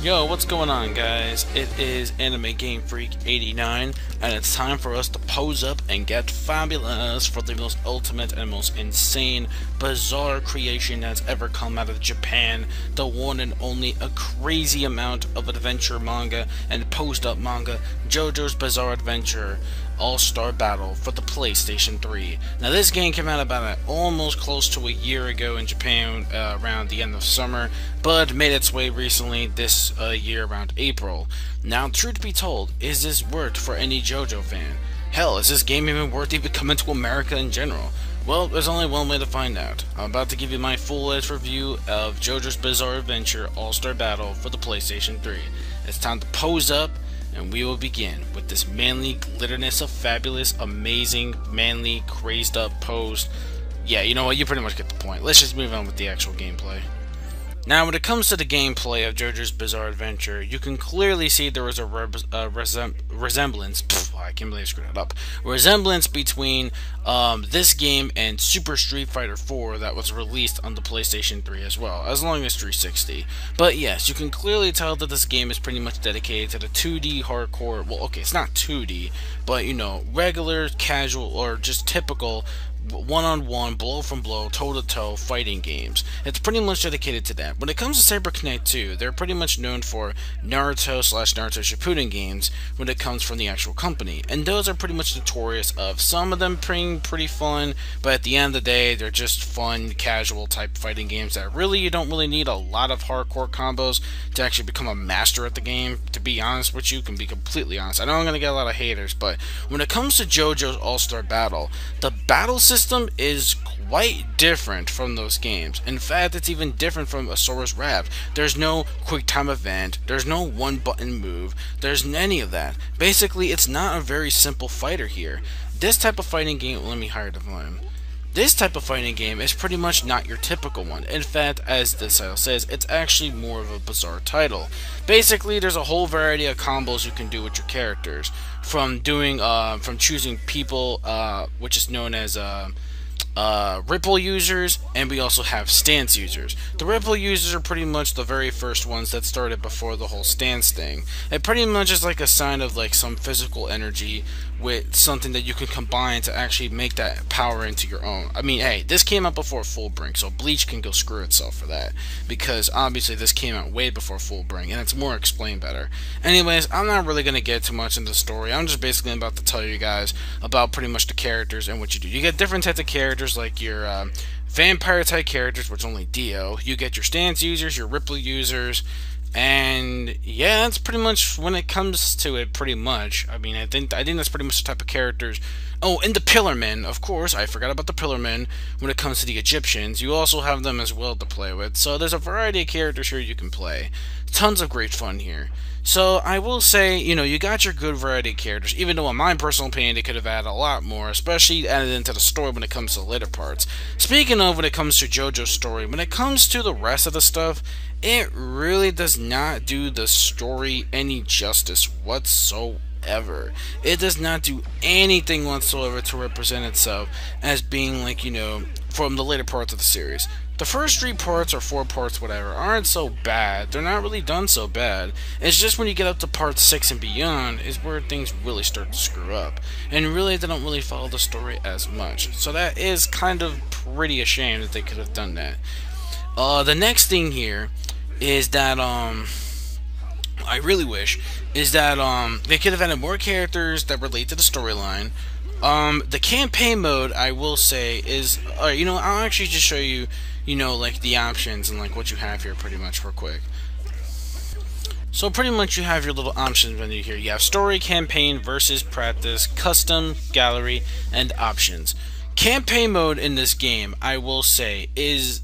Yo, what's going on, guys? It is Anime Game Freak 89, and it's time for us to pose up and get fabulous for the most ultimate and most insane, bizarre creation that's ever come out of Japan, the one and only a crazy amount of adventure manga and posed-up manga, JoJo's Bizarre Adventure All-Star Battle for the PlayStation 3. Now, this game came out about almost close to a year ago in Japan, around the end of summer, but made its way recently this year around April. Now, truth be told, is this worth for any JoJo fan? Hell, is this game even worth even coming to America in general? Well, there's only one way to find out. I'm about to give you my full-edged review of JoJo's Bizarre Adventure All-Star Battle for the PlayStation 3. It's time to pose up, and we will begin with this manly glitterness of fabulous, amazing, manly, crazed up pose. Yeah, you know what, you pretty much get the point. Let's just move on with the actual gameplay. Now, when it comes to the gameplay of JoJo's Bizarre Adventure, you can clearly see there was a resemblance. I can't believe I screwed that up. Resemblance between this game and Super Street Fighter 4 that was released on the PlayStation 3 as well, as long as 360. But yes, you can clearly tell that this game is pretty much dedicated to the 2D hardcore. Well, okay, it's not 2D, but you know, regular, casual, or just typical one-on-one, blow-from-blow, toe-to-toe fighting games. It's pretty much dedicated to that. When it comes to CyberConnect 2, they're pretty much known for Naruto/Naruto Shippuden games when it comes from the actual company, and those are pretty much notorious of some of them being pretty fun, but at the end of the day, they're just fun, casual type fighting games that really you don't really need a lot of hardcore combos to actually become a master at the game. To be honest with you, can be completely honest. I know I'm going to get a lot of haters, but when it comes to JoJo's All-Star Battle, the battle system is quite different from those games. In fact, it's even different from Asora's Wrath. There's no quick time event, there's no one button move, there's any of that. Basically, it's not a very simple fighter here. This type of fighting game, let me hide the volume. This type of fighting game is pretty much not your typical one. In fact, as the title says, it's actually more of a bizarre title. Basically, there's a whole variety of combos you can do with your characters, from choosing people, which is known as Ripple users, and we also have stance users. The Ripple users are pretty much the very first ones that started before the whole stance thing. It pretty much is like a sign of like some physical energy with something that you can combine to actually make that power into your own. I mean, hey, this came out before Fullbring, so Bleach can go screw itself for that, because obviously this came out way before Fullbring, and it's more explained better. Anyways, I'm not really going to get too much into the story. I'm just basically about to tell you guys about pretty much the characters and what you do. You get different types of characters, like your vampire type characters, which only Dio. You get your stance users, your Ripple users, and yeah, that's pretty much when it comes to it. Pretty much, I mean, I think that's pretty much the type of characters. Oh, and the Pillarmen, of course. I forgot about the Pillarmen. When it comes to the Egyptians, you also have them as well to play with. So there's a variety of characters here you can play. Tons of great fun here. So I will say, you know, you got your good variety of characters, even though in my personal opinion they could have added a lot more, especially added into the story when it comes to the later parts. Speaking of when it comes to JoJo's story, when it comes to the rest of the stuff, it really does not do the story any justice whatsoever. It does not do anything whatsoever to represent itself as being like, you know, from the later parts of the series. The first 3 parts or 4 parts, whatever, aren't so bad. They're not really done so bad. It's just when you get up to part 6 and beyond is where things really start to screw up. And really, they don't really follow the story as much. So that is kind of pretty a shame that they could have done that. The next thing here is that, I really wish, is that, they could have added more characters that relate to the storyline. The campaign mode, I will say, is, you know, I'll actually just show you, you know, like the options and like what you have here pretty much real quick. So pretty much you have your little options menu here. You have story, campaign, versus, practice, custom, gallery, and options. Campaign mode in this game, I will say, is,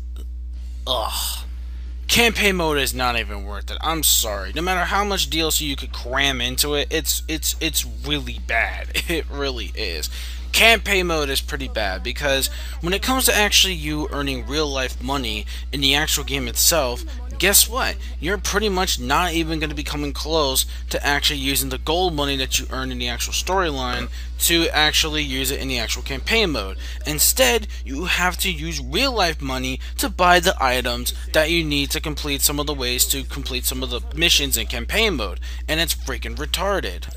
campaign mode is not even worth it. I'm sorry. No matter how much DLC you could cram into it, it's really bad. It really is. Campaign mode is pretty bad because when it comes to actually you earning real life money in the actual game itself, guess what? You're pretty much not even going to be coming close to actually using the gold money that you earned in the actual storyline to actually use it in the actual campaign mode. Instead, you have to use real life money to buy the items that you need to complete some of the ways to complete some of the missions in campaign mode, and it's freaking retarded.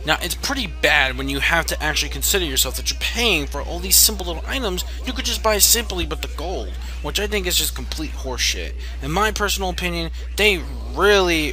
Now, it's pretty bad when you have to actually consider yourself that you're paying for all these simple little items you could just buy simply with the gold, which I think is just complete horseshit. In my personal opinion, they really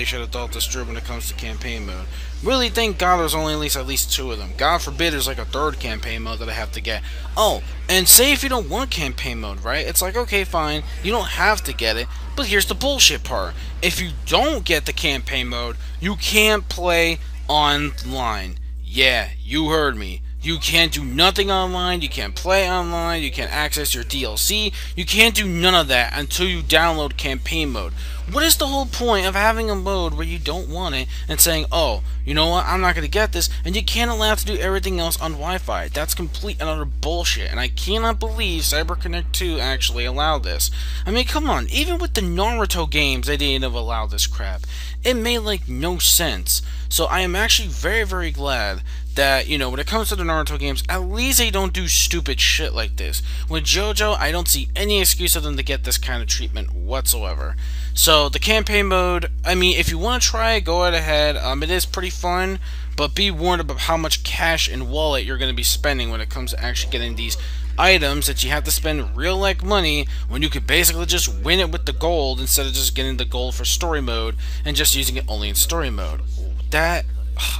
should have thought this through when it comes to campaign mode. Really thank God there's only at least 2 of them. God forbid there's like a 3rd campaign mode that I have to get. Oh, and say if you don't want campaign mode, right? It's like, okay, fine, you don't have to get it, but here's the bullshit part. If you don't get the campaign mode, you can't play online. Yeah, you heard me. You can't do nothing online, you can't play online, you can't access your DLC, you can't do none of that until you download campaign mode. What is the whole point of having a mode where you don't want it and saying, oh, you know what, I'm not going to get this, and you can't allow it to do everything else on Wi-Fi? That's complete and utter bullshit, and I cannot believe CyberConnect 2 actually allowed this. I mean, come on, even with the Naruto games, they didn't even allow this crap. It made, like, no sense. So I am actually very glad that, you know, when it comes to the Naruto games, at least they don't do stupid shit like this. With JoJo, I don't see any excuse for them to get this kind of treatment whatsoever. So, the campaign mode, I mean, if you want to try it, go right ahead. It is pretty fun, but be warned about how much cash and wallet you're going to be spending when it comes to actually getting these items that you have to spend real-like money when you could basically just win it with the gold instead of just getting the gold for story mode and just using it only in story mode. That,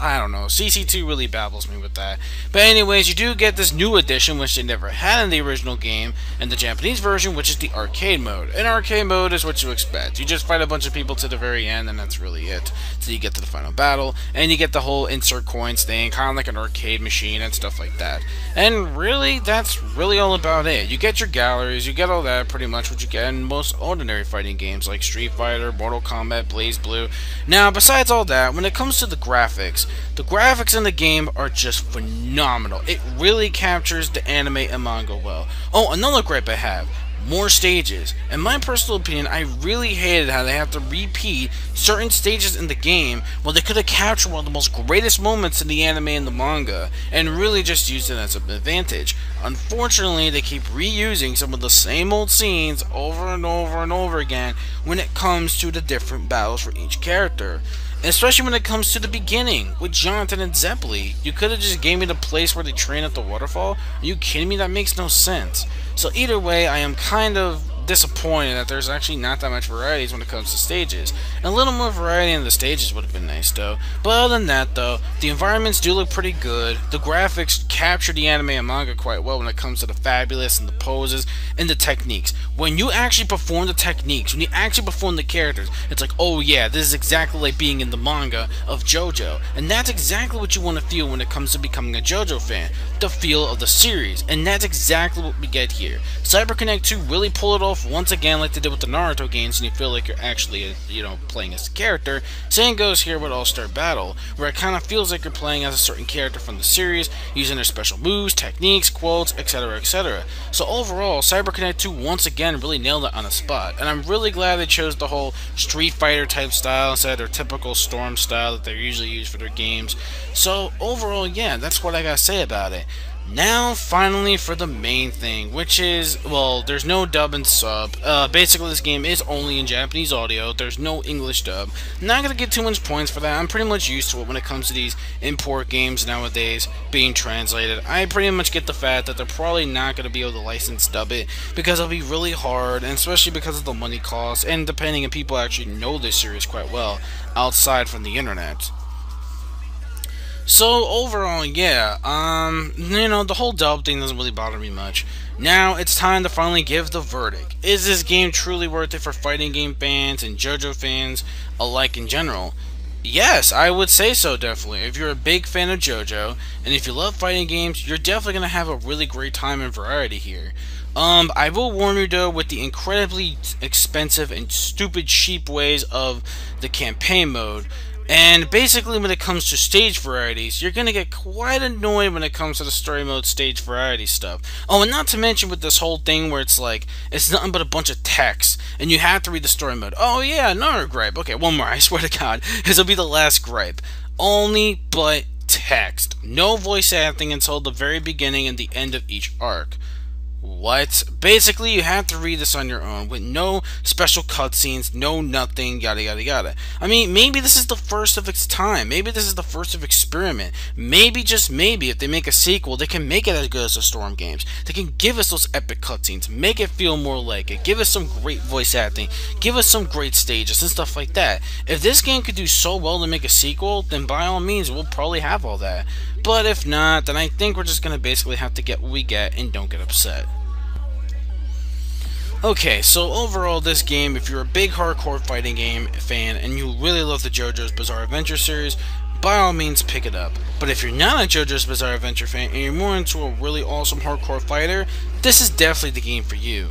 I don't know, CC2 really babbles me with that. But anyways, you do get this new edition, which they never had in the original game, and the Japanese version, which is the arcade mode. And arcade mode is what you expect. You just fight a bunch of people to the very end, and that's really it. So you get to the final battle, and you get the whole insert coins thing, kind of like an arcade machine and stuff like that. And really, that's really all about it. You get your galleries, you get all that, pretty much what you get in most ordinary fighting games, like Street Fighter, Mortal Kombat, BlazBlue. Now, besides all that, when it comes to the graphics in the game are just phenomenal. It really captures the anime and manga well. Oh, another gripe I have: more stages. In my personal opinion, I really hated how they have to repeat certain stages in the game when they could have captured one of the most greatest moments in the anime and the manga and really just used it as an advantage. Unfortunately, they keep reusing some of the same old scenes over and over again when it comes to the different battles for each character. Especially when it comes to the beginning, with Jonathan and Zeppeli. You could have just gave me the place where they train at the waterfall. Are you kidding me? That makes no sense. So either way, I am kind of disappointed that there's actually not that much varieties when it comes to stages. And a little more variety in the stages would have been nice though. But other than that though, the environments do look pretty good. The graphics capture the anime and manga quite well when it comes to the fabulous and the poses and the techniques. When you actually perform the techniques, when you actually perform the characters, it's like, oh yeah, this is exactly like being in the manga of JoJo. And that's exactly what you want to feel when it comes to becoming a JoJo fan. The feel of the series. And that's exactly what we get here. CyberConnect 2 really pulled it off once again like they did with the Naruto games, and you feel like you're actually, you know, playing as a character. Same goes here with All-Star Battle, where it kind of feels like you're playing as a certain character from the series, using their special moves, techniques, quotes, etc, etc. So overall, CyberConnect 2 once again really nailed it on the spot, and I'm really glad they chose the whole Street Fighter type style instead of their typical Storm style that they usually use for their games. So overall, yeah, that's what I gotta say about it. Now, finally, for the main thing, which is, well, there's no dub and sub. Basically, this game is only in Japanese audio. There's no English dub. Not gonna get too much points for that. I'm pretty much used to it when it comes to these import games nowadays being translated. I pretty much get the fact that they're probably not gonna be able to license dub it because it'll be really hard, and especially because of the money cost, and depending if people actually know this series quite well outside from the internet. So overall, yeah, you know, the whole dub thing doesn't really bother me much. Now it's time to finally give the verdict. Is this game truly worth it for fighting game fans and JoJo fans alike in general? Yes, I would say so, definitely. If you're a big fan of JoJo, and if you love fighting games, you're definitely going to have a really great time and variety here. I will warn you though, with the incredibly expensive and stupid cheap ways of the campaign mode, And basically, when it comes to stage varieties, you're gonna get quite annoyed when it comes to the story mode stage variety stuff. Oh, and not to mention with this whole thing where it's like, it's nothing but a bunch of text, and you have to read the story mode. Oh yeah, another gripe. Okay, one more, I swear to God. This will be the last gripe. Only but text. No voice acting until the very beginning and the end of each arc. What? Basically, you have to read this on your own with no special cutscenes, no nothing, yada yada yada. I mean, maybe this is the first of its time. Maybe this is the first of experiment. Maybe, just maybe, if they make a sequel, they can make it as good as the Storm games. They can give us those epic cutscenes, make it feel more like it, give us some great voice acting, give us some great stages and stuff like that. If this game could do so well to make a sequel, then by all means, we'll probably have all that. But if not, then I think we're just going to basically have to get what we get and don't get upset. Okay, so overall this game, if you're a big hardcore fighting game fan and you really love the JoJo's Bizarre Adventure series, by all means pick it up. But if you're not a JoJo's Bizarre Adventure fan and you're more into a really awesome hardcore fighter, this is definitely the game for you.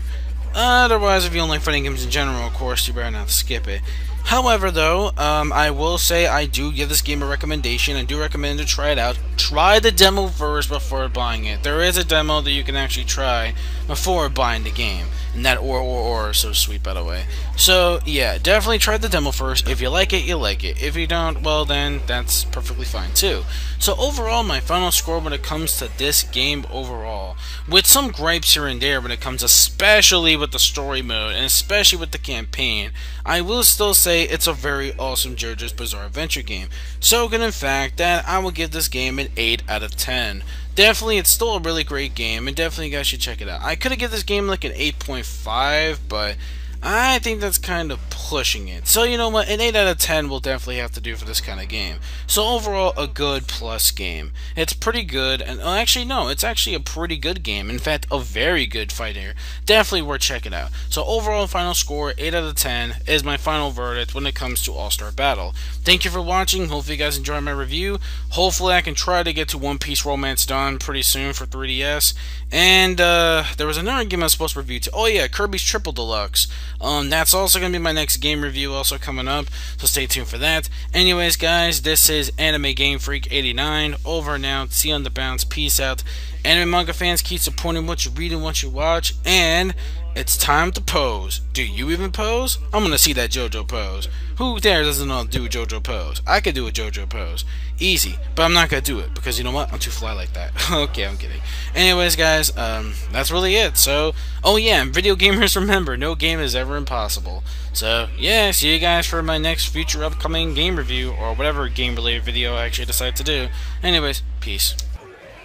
Otherwise, if you don't like fighting games in general, of course, you better not skip it. However, though, I will say I do give this game a recommendation. I do recommend to try it out. Try the demo first before buying it. There is a demo that you can actually try before buying the game. And that or is so sweet, by the way. So, yeah, definitely try the demo first. If you like it, you like it. If you don't, well, then that's perfectly fine, too. So, overall, my final score when it comes to this game overall, with some gripes here and there when it comes especially with the story mode, and especially with the campaign, I will still say it's a very awesome JoJo's Bizarre Adventure game. So good, in fact, that I will give this game an 8 out of 10. Definitely, it's still a really great game, and definitely you guys should check it out. I could have given this game like an 8.5, but I think that's kind of pushing it. So you know what, an 8 out of 10 will definitely have to do for this kind of game. So overall, a good plus game. It's pretty good, and actually no, it's actually a pretty good game. In fact, a very good fighter. Definitely worth checking out. So overall, final score, 8 out of 10, is my final verdict when it comes to All-Star Battle. Thank you for watching. Hopefully you guys enjoyed my review. Hopefully I can try to get to One Piece Romance done pretty soon for 3DS. And there was another game I was supposed to review too. Oh yeah, Kirby's Triple Deluxe. That's also going to be my next game review also coming up, so stay tuned for that. Anyways, guys, this is Anime Game Freak 89, over and out. See you on the bounce. Peace out. Anime manga fans, keep supporting what you read and what you watch, and it's time to pose. Do you even pose? I'm gonna see that JoJo pose. Who there doesn't know how to do a JoJo pose? I could do a JoJo pose. Easy. But I'm not gonna do it, because you know what? I'm too fly like that. Okay, I'm kidding. Anyways, guys, that's really it. So, oh yeah, video gamers, remember, no game is ever impossible. So, yeah, see you guys for my next future upcoming game review, or whatever game-related video I actually decide to do. Anyways, peace.